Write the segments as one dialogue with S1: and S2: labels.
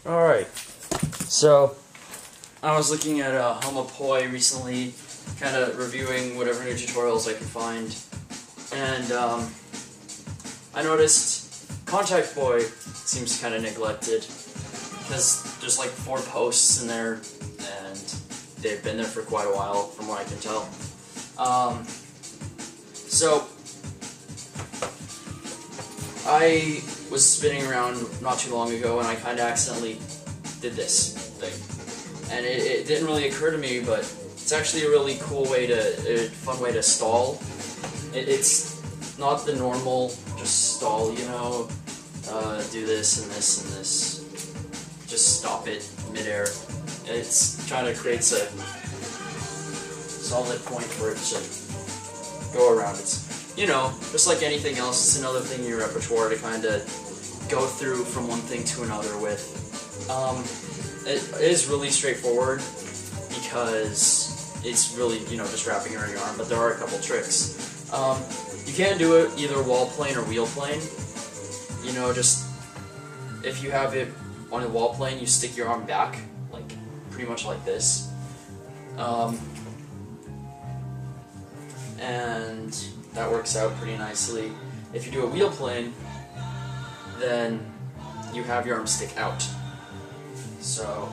S1: Alright, so I was looking at Homopoi recently, kind of reviewing whatever new tutorials I could find, and I noticed Contact Boy seems kind of neglected, because there's like 4 posts in there, and they've been there for quite a while, from what I can tell. So I was spinning around not too long ago, and I kind of accidentally did this thing. And it didn't really occur to me, but it's actually a really cool way a fun way to stall. It's not the normal, just stall, you know, do this and this and this. Just stop it midair. It's trying to create a solid point for it to go around. It's, you know, just like anything else, it's another thing in your repertoire to kind of go through from one thing to another with. It is really straightforward because it's really, you know, just wrapping around your arm, but there are a couple tricks. You can do it either wall plane or wheel plane. You know, just if you have it on a wall plane, you stick your arm back, like pretty much like this. And that works out pretty nicely. If you do a wheel plane, then you have your arm stick out. So,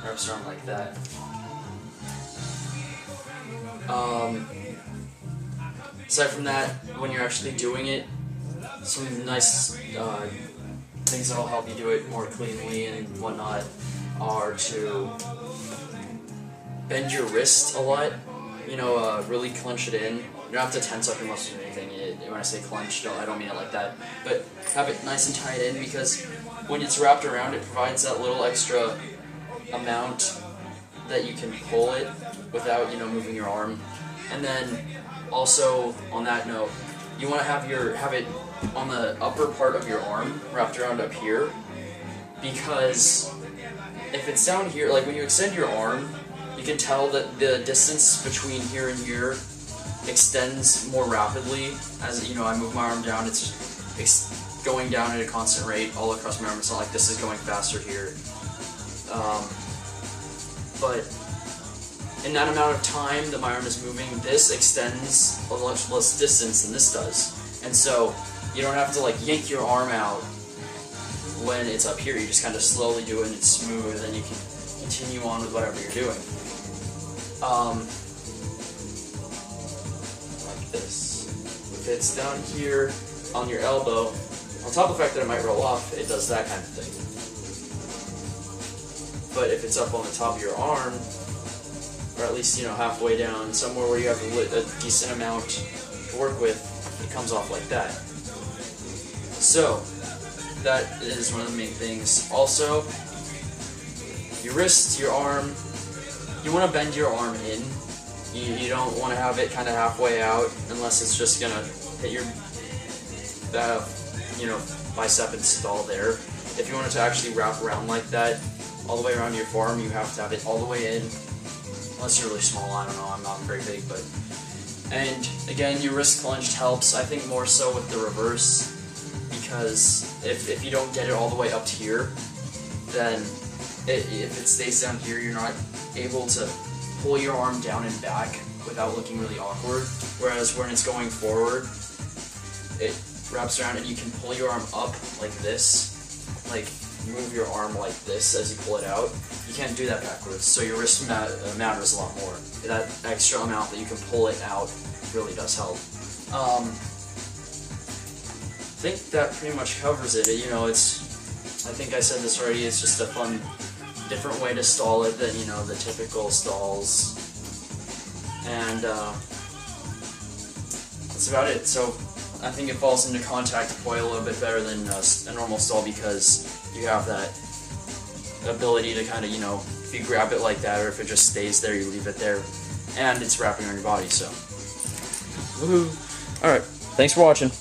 S1: wraps your arm like that. Aside from that, when you're actually doing it, some nice things that'll help you do it more cleanly and whatnot are to bend your wrist a lot. You know, really clench it in. You don't have to tense up your muscles or anything. When I say clench, I don't mean it like that. But have it nice and tight in, because when it's wrapped around, it provides that little extra amount that you can pull it without, you know, moving your arm. And then also, on that note, you want to have it on the upper part of your arm, wrapped around up here, because if it's down here, like when you extend your arm, you can tell that the distance between here and here extends more rapidly. As you know, I move my arm down, it's going down at a constant rate all across my arm. It's not like this is going faster here. But in that amount of time that my arm is moving, this extends a much less distance than this does. And so you don't have to like yank your arm out when it's up here. You just kind of slowly do it and it's smooth, and you can continue on with whatever you're doing. Like this. If it's down here on your elbow, on top of the fact that it might roll off, it does that kind of thing. But if it's up on the top of your arm, or at least, you know, halfway down, somewhere where you have a decent amount to work with, it comes off like that. So, that is one of the main things. Also, your wrist, your arm, you want to bend your arm in. You don't want to have it kind of halfway out, unless it's just going to hit your you know, bicep and stall there. If you want it to actually wrap around like that, all the way around your forearm, you have to have it all the way in. Unless you're really small, I don't know, I'm not very big, but... And, again, your wrist clenched helps, I think more so with the reverse, because if you don't get it all the way up here, then if it stays down here, you're not able to pull your arm down and back without looking really awkward, whereas when it's going forward, it wraps around and you can pull your arm up like this, like move your arm like this as you pull it out. You can't do that backwards, so your wrist matters a lot more. That extra amount that you can pull it out really does help. I think that pretty much covers it. You know, I think I said this already, it's just a fun, different way to stall it than, you know, the typical stalls. And that's about it. So I think it falls into Contact Boy a little bit better than a normal stall, because you have that ability to kind of, you know, if you grab it like that, or if it just stays there, you leave it there, and it's wrapping on your body, so. Woohoo! Alright, thanks for watching.